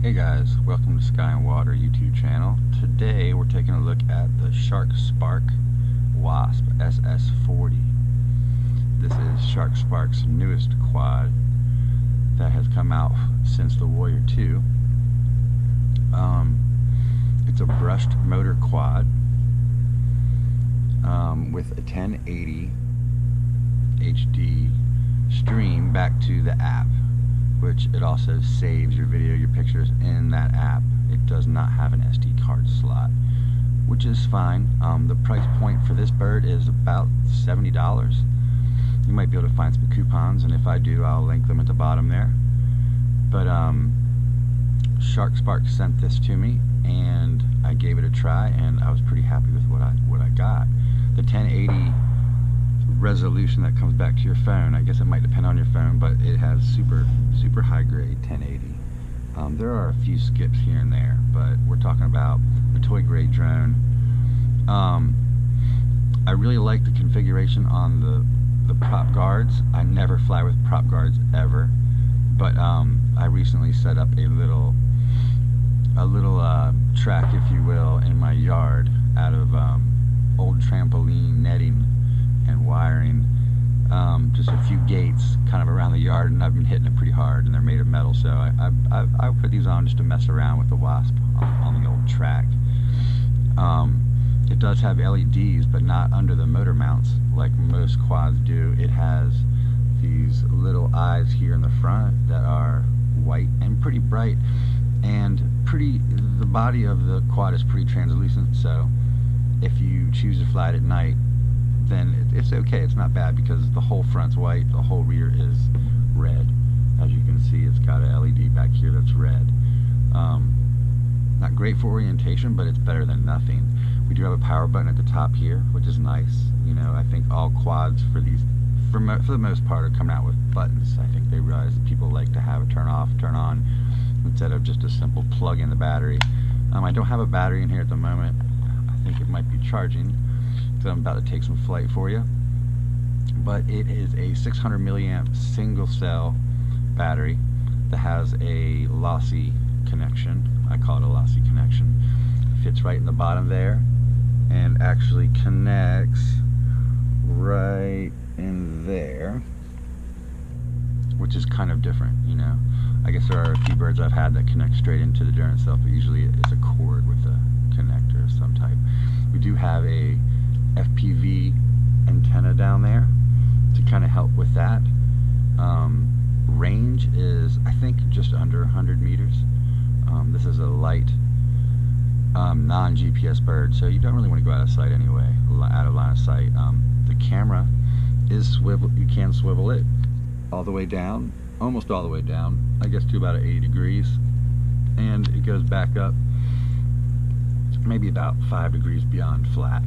Hey guys, welcome to Sky and Water YouTube channel. Today we're taking a look at the Scharkspark Wasp SS40. This is Scharkspark's newest quad that has come out since the Warrior 2. It's a brushed motor quad with a 1080 HD stream back to the app, which it also saves your video, your pictures in that app. It does not have an SD card slot, which is fine. The price point for this bird is about $70. You might be able to find some coupons, and if I do, I'll link them at the bottom there. But Scharkspark sent this to me, and I gave it a try, and I was pretty happy with what I got. The 1080 resolution that comes back to your phone, I guess it might depend on your phone, but it has super high grade 1080. There are a few skips here and there, but we're talking about a toy grade drone. I really like the configuration on the prop guards. I never fly with prop guards ever, but I recently set up a little track, if you will, in my yard out of old trampoline netting and wiring, just a few gates kind of around the yard, and I've been hitting it pretty hard, and they're made of metal, so I put these on just to mess around with the Wasp on the old track. It does have LEDs, but not under the motor mounts like most quads do. It has these little eyes here in the front that are white and pretty bright, and the body of the quad is pretty translucent, so if you choose to fly it at night, then it's okay. It's not bad because the whole front's white, the whole rear is red. As you can see, it's got a LED back here that's red. Not great for orientation, but it's better than nothing. We do have a power button at the top here, which is nice. You know, I think all quads for the most part are coming out with buttons. I think they realize that people like to have a turn off, turn on, instead of just a simple plug in the battery. I don't have a battery in here at the moment. I think it might be charging, so I'm about to take some flight for you. But it is a 600 milliamp single cell battery that has a lossy connection. I call it a lossy connection. It fits right in the bottom there and actually connects right in there, which is kind of different, you know. I guess there are a few birds I've had that connect straight into the drone itself, but usually it's a cord with a connector of some type. We do have a FPV antenna down there to kind of help with that. Range is, I think, just under 100 meters. This is a light non-GPS bird, so you don't really want to go out of sight anyway, out of line of sight. The camera is swivel. You can swivel it all the way down, almost all the way down, I guess to about 80 degrees, and it goes back up maybe about 5 degrees beyond flat.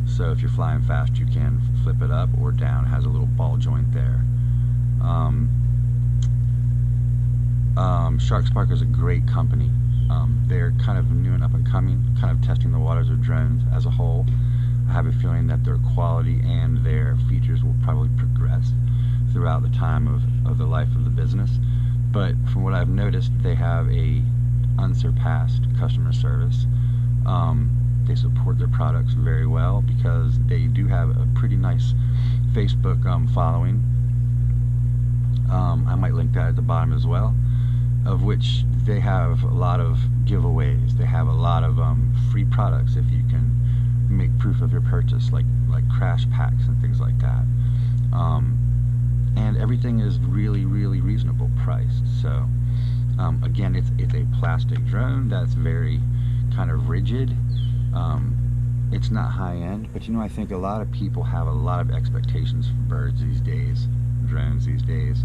So if you're flying fast, you can flip it up or down. It has a little ball joint there. Scharkspark is a great company. They're kind of new and up and coming, kind of testing the waters of drones as a whole. I have a feeling that their quality and their features will probably progress throughout the time of the life of the business. But from what I've noticed, they have a unsurpassed customer service. They support their products very well because they do have a pretty nice Facebook following. I might link that at the bottom as well, of which they have a lot of giveaways. They have a lot of free products if you can make proof of your purchase, like crash packs and things like that. And everything is really reasonable priced. So again, it's a plastic drone that's very kind of rigid. It's not high-end, but you know, I think a lot of people have a lot of expectations for birds these days, drones these days,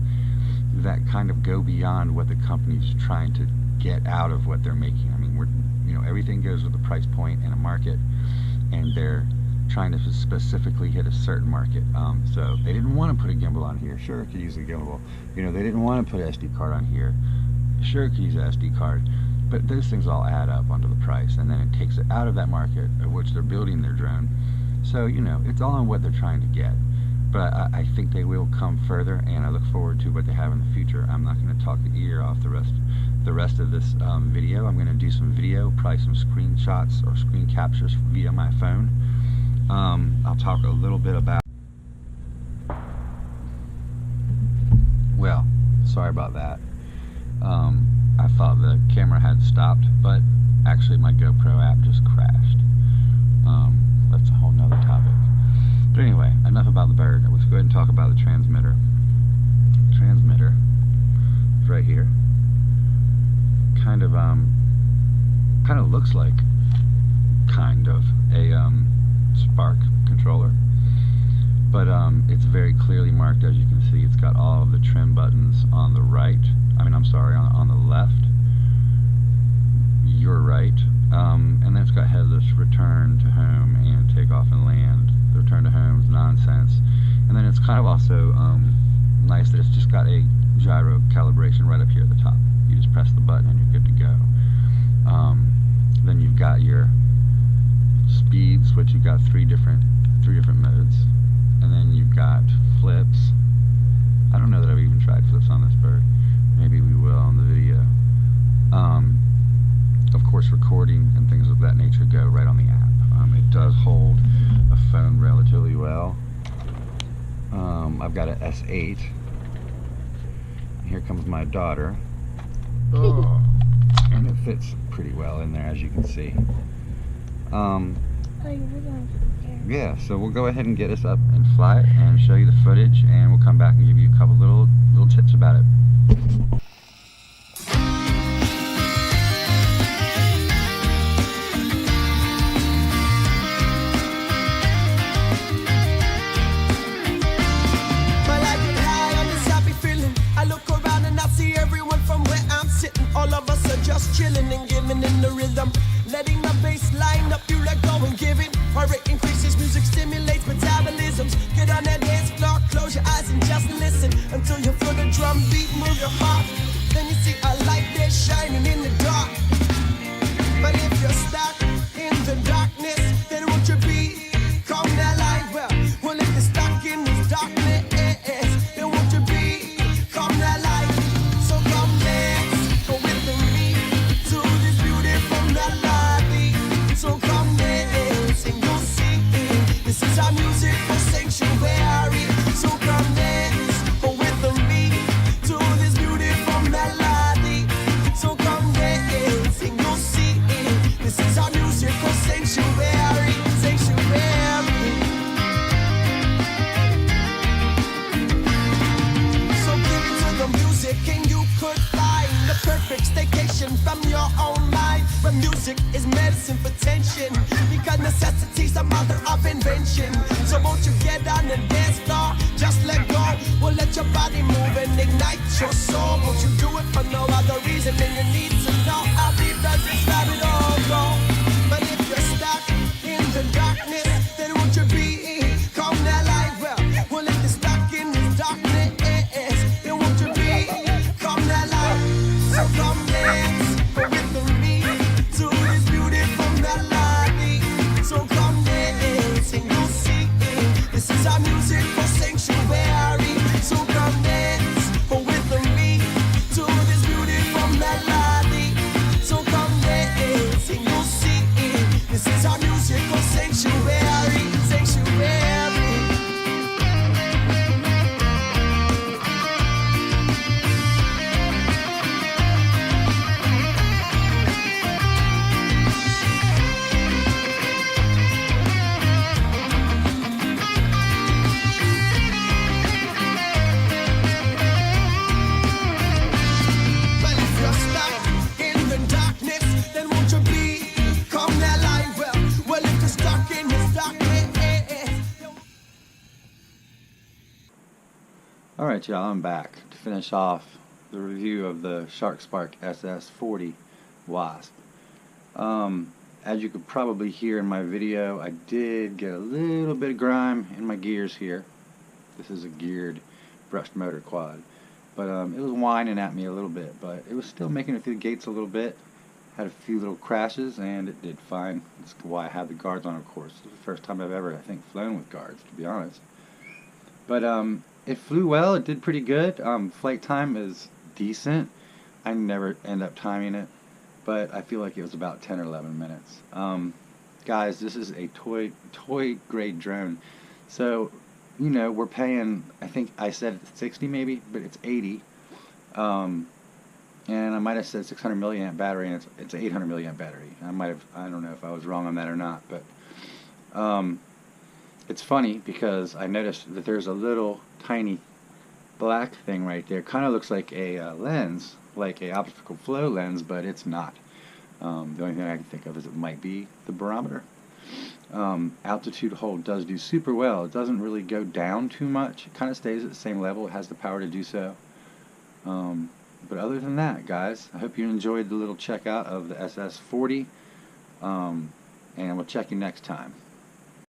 that kind of go beyond what the company's trying to get out of what they're making. I mean, everything goes with a price point and a market, and they're trying to specifically hit a certain market. So they didn't want to put a gimbal on here. Sure, it could use a gimbal. You know, they didn't want to put an SD card on here. Sure, it could use an SD card. But those things all add up onto the price, and then it takes it out of that market of which they're building their drone. So, you know, it's all on what they're trying to get. but I think they will come further, and I look forward to what they have in the future. I'm not going to talk the ear off the rest of this video. I'm going to do some video, probably some screenshots or screen captures via my phone. I'll talk a little bit about, well, sorry about that. I thought the camera had stopped, but actually my GoPro app just crashed. That's a whole nother topic. But anyway, enough about the bird. Let's go ahead and talk about the transmitter. Transmitter is right here. Kind of looks like a Spark controller, but it's very clearly marked. As you can see, it's got all of the trim buttons on the right. I'm sorry, on the left. Your right. And then it's got headless return to home and take off and land. The return to home is nonsense. And then it's kind of also nice that it's just got a gyro calibration right up here at the top. You just press the button and you're good to go. Then you've got your speeds, which you've got three different modes. And then you've got flips. I don't know that I've even tried flips on this bird. Maybe we will on the video. Of course, recording and things of that nature go right on the app. It does hold a phone relatively well. I've got an S8. Here comes my daughter. Oh, and it fits pretty well in there, as you can see. Yeah, so we'll go ahead and get us up and fly it and show you the footage, and we'll come back and give you a couple little tips about it. All of us are just chilling and giving in the rhythm, letting the bass line up, you let go and give it. Heart rate increases, music stimulates metabolisms. Get on that dance floor, close your eyes and just listen until you feel the drum beat, move your heart. Then you see a light there shining in the dark. But if you're stuck in the darkness, then won't you become that light? Well, if you're stuck in this darkness, then won't you become that light? So come dance. So come dance and you'll see this is our musical sanctuary. So come dance with me to this beautiful melody. So come dance and you'll see this is our musical sanctuary. So give it to the music and you could find the perfect staycation from your own mind. But music is medicine for tension, because necessity's the mother of invention. So won't you get on the dance floor, just let go. Well, let your body move and ignite your soul. Won't you do it for no other reason than you need to know how deep does this rabbit hole go? But if you're stuck in the darkness, then won't you become that light? Well, if you're stuck in this darkness, then won't you become that light? So come dance with me to this beautiful melody. So come dance and you'll see this is our musical sanctuary. So come dance with me to this beautiful melody. So come dance and you'll see this is our musical sanctuary. Alright y'all, I'm back to finish off the review of the Scharkspark SS40 Wasp. As you could probably hear in my video, I did get a little bit of grime in my gears here. This is a geared brushed motor quad. But it was whining at me a little bit, but it was still making it through the gates a little bit. Had a few little crashes, and it did fine. That's why I had the guards on, of course. It was the first time I've ever, I think, flown with guards, to be honest. But it flew well. It did pretty good. Flight time is decent. I never end up timing it, but I feel like it was about 10 or 11 minutes. Guys, this is a toy grade drone. So, you know, we're paying, I think I said 60 maybe, but it's 80. And I might have said 600 milliamp battery, and it's 800 milliamp battery. I don't know if I was wrong on that or not, but it's funny because I noticed that there's a little tiny black thing right there. Kind of looks like a lens, like a optical flow lens, but it's not. The only thing I can think of is it might be the barometer. Altitude hold does do super well. It doesn't really go down too much. It kind of stays at the same level. It has the power to do so. But other than that, guys, I hope you enjoyed the little checkout of the SS40, and we'll check you next time.